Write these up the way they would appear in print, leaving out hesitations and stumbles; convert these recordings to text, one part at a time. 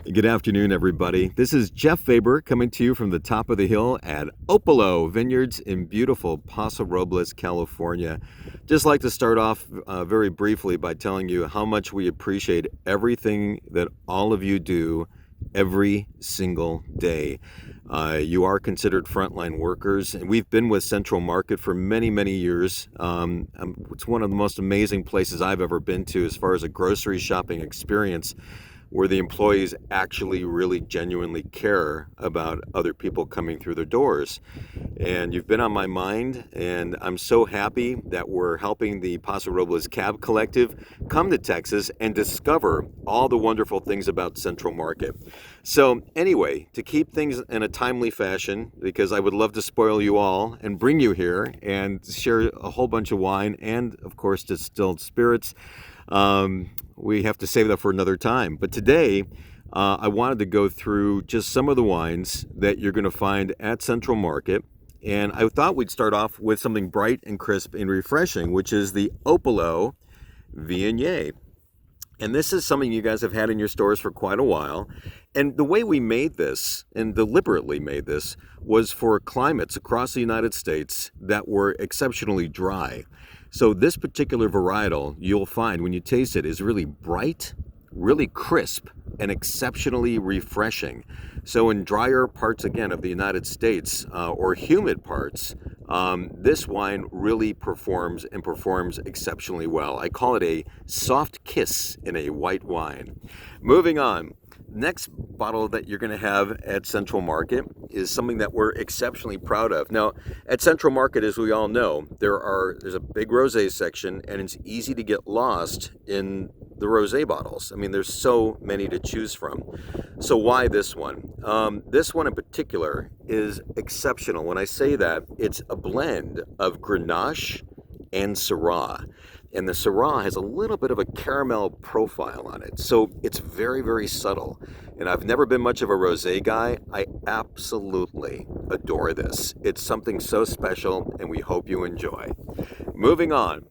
Good afternoon, everybody. This is Jeff Faber coming to you from the top of the hill at Opolo Vineyards in beautiful Paso Robles, California. Just like to start off very briefly by telling you how much we appreciate everything that all of you do every single day. You are considered frontline workers, and we've been with Central Market for many, many years. It's one of the most amazing places I've ever been to as far as a grocery shopping experience, where the employees actually really genuinely care about other people coming through their doors. And you've been on my mind, and I'm so happy that we're helping the Paso Robles Cab Collective come to Texas and discover all the wonderful things about Central Market. So anyway, to keep things in a timely fashion, because I would love to spoil you all and bring you here and share a whole bunch of wine and, of course, distilled spirits, we have to save that for another time. But today, I wanted to go through just some of the wines that you're going to find at Central Market. And I thought we'd start off with something bright and crisp and refreshing, which is the Opolo Viognier. And this is something you guys have had in your stores for quite a while. And the way we made this, and deliberately made this, was for climates across the United States that were exceptionally dry. So this particular varietal, you'll find when you taste it, is really bright, really crisp, and exceptionally refreshing. So in drier parts, again, of the United States, or humid parts, this wine really performs exceptionally well. I call it a soft kiss in a white wine. Moving on. Next bottle that you're going to have at Central Market is something that we're exceptionally proud of. Now, at Central Market, as we all know, there's a big rosé section, and it's easy to get lost in the rosé bottles. I mean, there's so many to choose from. So why this one? This one in particular is exceptional. When I say that, it's a blend of Grenache and Syrah. And the Syrah has a little bit of a caramel profile on it. So it's very, very subtle. And I've never been much of a rosé guy. I absolutely adore this. It's something so special, and we hope you enjoy. Moving on.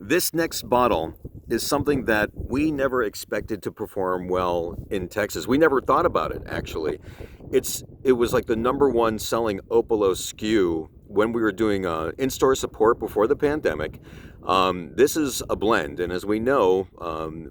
This next bottle is something that we never expected to perform well in Texas. We never thought about it, actually. It was like the number one selling Opolo SKU when we were doing in-store support before the pandemic. This is a blend, and as we know,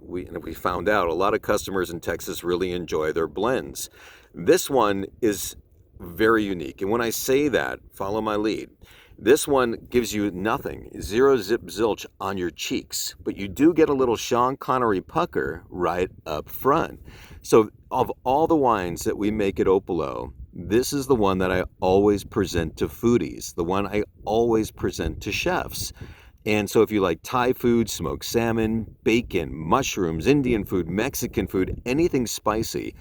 we found out a lot of customers in Texas really enjoy their blends. This one is very unique, and when I say that, follow my lead. This one gives you nothing, zero zip zilch on your cheeks, but you do get a little Sean Connery pucker right up front. So of all the wines that we make at Opolo, this is the one that I always present to foodies, the one I always present to chefs. And so if you like Thai food, smoked salmon, bacon, mushrooms, Indian food, Mexican food, anything spicy,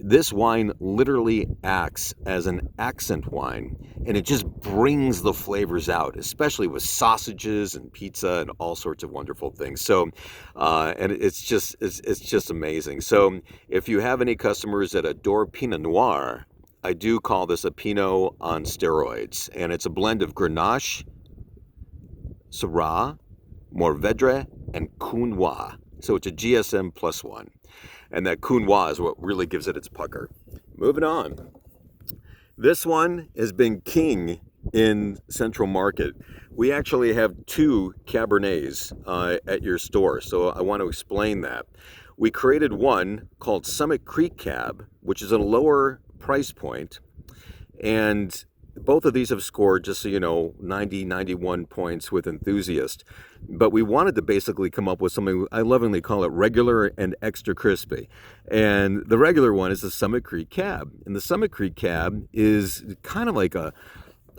this wine literally acts as an accent wine, and it just brings the flavors out, especially with sausages and pizza and all sorts of wonderful things. So, and it's just amazing. So if you have any customers that adore Pinot Noir, I do call this a Pinot on steroids, and it's a blend of Grenache, Syrah, Mourvedre, and Counois. So it's a GSM +1. And that Counois is what really gives it its pucker. Moving on. This one has been king in Central Market. We actually have two Cabernets at your store, so I want to explain that. We created one called Summit Creek Cab, which is a lower price point, and both of these have scored, just so you know, 90, 91 points with enthusiast. But we wanted to basically come up with something, I lovingly call it regular and extra crispy. And the regular one is the Summit Creek Cab. And the Summit Creek Cab is kind of like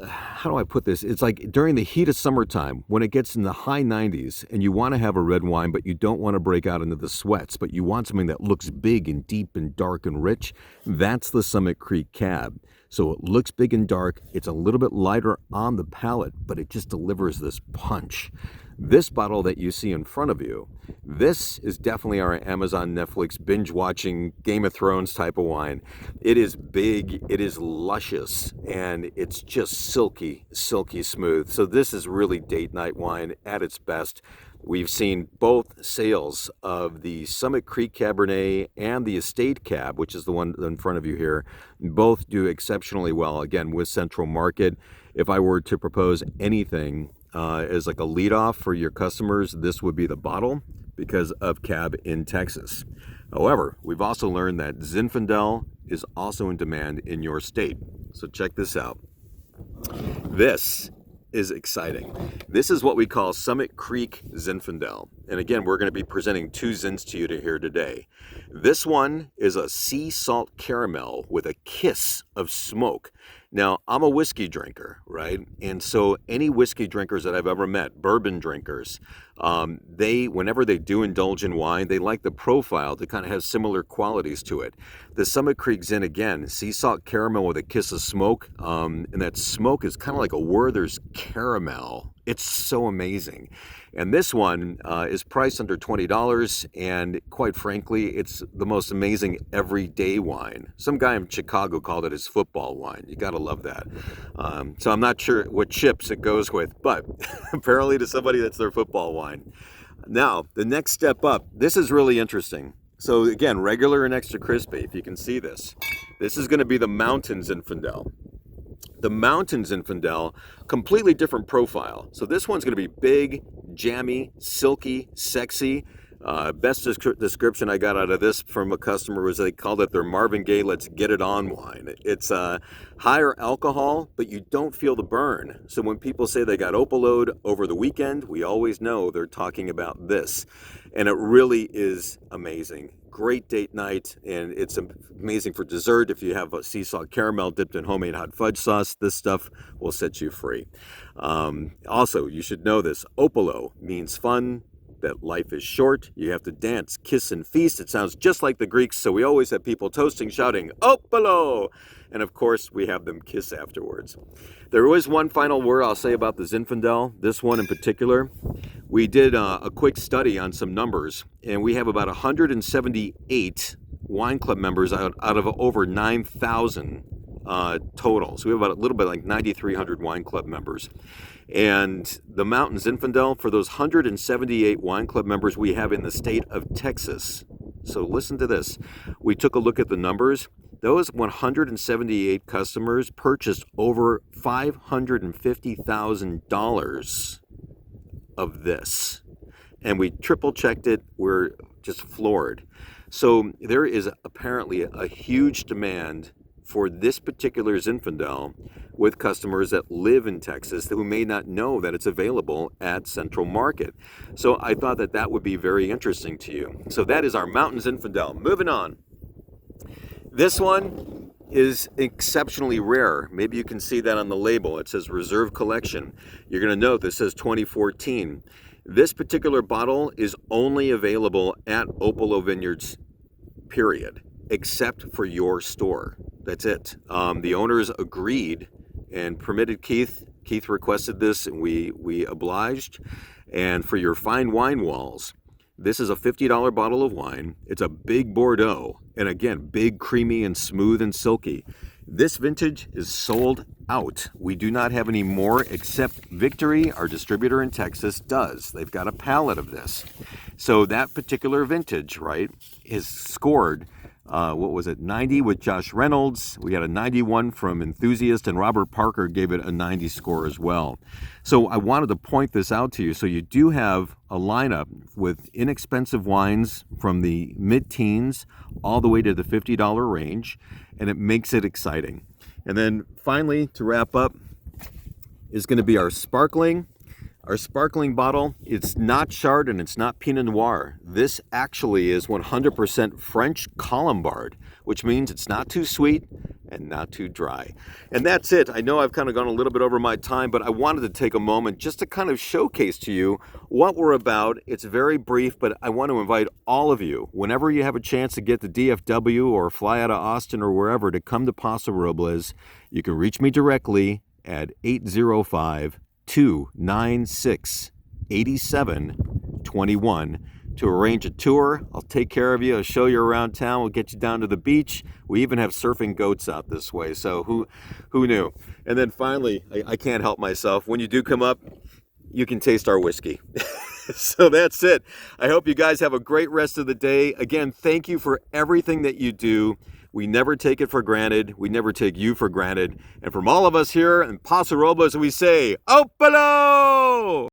how do I put this? It's like during the heat of summertime when it gets in the high 90s and you want to have a red wine, but you don't want to break out into the sweats, but you want something that looks big and deep and dark and rich. That's the Summit Creek Cab. So it looks big and dark. It's a little bit lighter on the palate, but it just delivers this punch. This bottle that you see in front of you, this is definitely our Amazon Netflix binge watching Game of Thrones type of wine. It is big, it is luscious, and it's just silky, silky smooth. So this is really date night wine at its best. We've seen both sales of the Summit Creek Cabernet and the Estate Cab, which is the one in front of you here, both do exceptionally well, again, with Central Market. If I were to propose anything as like a leadoff for your customers, this would be the bottle because of Cab in Texas. However, we've also learned that Zinfandel is also in demand in your state. So check this out. This is exciting. This is what we call Summit Creek Zinfandel. And again, we're going to be presenting two Zins to you here today. This one is a sea salt caramel with a kiss of smoke. Now, I'm a whiskey drinker, right? And so any whiskey drinkers that I've ever met, bourbon drinkers, whenever they do indulge in wine, they like the profile to kind of have similar qualities to it. The Summit Creek Zin, again, sea salt caramel with a kiss of smoke, and that smoke is kind of like a Werther's caramel. It's so amazing. And this one is priced under $20, and quite frankly, it's the most amazing everyday wine. Some guy in Chicago called it his football wine. You gotta love that. So I'm not sure what chips it goes with, but apparently to somebody that's their football wine. Now, the next step up, this is really interesting. So again, regular and extra crispy, if you can see this. This is gonna be the Mountain Zinfandel. The Mountain Zinfandel, completely different profile. So this one's going to be big, jammy, silky, sexy. Best description I got out of this from a customer was they called it their Marvin Gaye Let's Get It On wine. It's higher alcohol, but you don't feel the burn. So when people say they got Opolo'd over the weekend, we always know they're talking about this. And it really is amazing. Great date night, and it's amazing for dessert. If you have a sea salt caramel dipped in homemade hot fudge sauce, this stuff will set you free. Also, you should know this. Opolo means fun, that life is short. You have to dance, kiss, and feast. It sounds just like the Greeks, so we always have people toasting, shouting, Opolo! And of course, we have them kiss afterwards. There is one final word I'll say about the Zinfandel, this one in particular. We did a quick study on some numbers, and we have about 178 wine club members out of over 9,000 total. So we have about a little bit like 9,300 wine club members. And the Mountain Zinfandel, for those 178 wine club members we have in the state of Texas. So listen to this. We took a look at the numbers. Those 178 customers purchased over $550,000 of this. And we triple checked it. We're just floored. So there is apparently a huge demand for this particular Zinfandel with customers that live in Texas who may not know that it's available at Central Market. So I thought that that would be very interesting to you. So that is our Mountain Zinfandel. Moving on. This one is exceptionally rare. Maybe you can see that on the label. It says Reserve Collection. You're going to note this says 2014. This particular bottle is only available at Opolo Vineyards, period, except for your store. That's it. The owners agreed and permitted Keith. Keith requested this, and we obliged. And for your fine wine walls, this is a $50 bottle of wine. It's a big Bordeaux, and again, big, creamy, and smooth and silky. This vintage is sold out. We do not have any more, except Victory, our distributor in Texas, does. They've got a pallet of this. So that particular vintage, right, is scored, 90 with Josh Reynolds. We had a 91 from Enthusiast, and Robert Parker gave it a 90 score as well. So I wanted to point this out to you. So you do have a lineup with inexpensive wines from the mid-teens all the way to the $50 range, and it makes it exciting. And then finally, to wrap up, is going to be our sparkling. Our sparkling bottle, it's not Chard and it's not Pinot Noir. This actually is 100% French Colombard, which means it's not too sweet and not too dry. And that's it. I know I've kind of gone a little bit over my time, but I wanted to take a moment just to kind of showcase to you what we're about. It's very brief, but I want to invite all of you, whenever you have a chance to get to DFW or fly out of Austin or wherever, to come to Paso Robles. You can reach me directly at 805-296-8721 to arrange a tour. I'll take care of you. I'll show you around town. We'll get you down to the beach. We even have surfing goats out this way. So who knew? And then finally, I can't help myself. When you do come up, you can taste our whiskey. So that's it. I hope you guys have a great rest of the day. Again, thank you for everything that you do. We never take it for granted. We never take you for granted. And from all of us here in Paso Robles, we say, Opolo!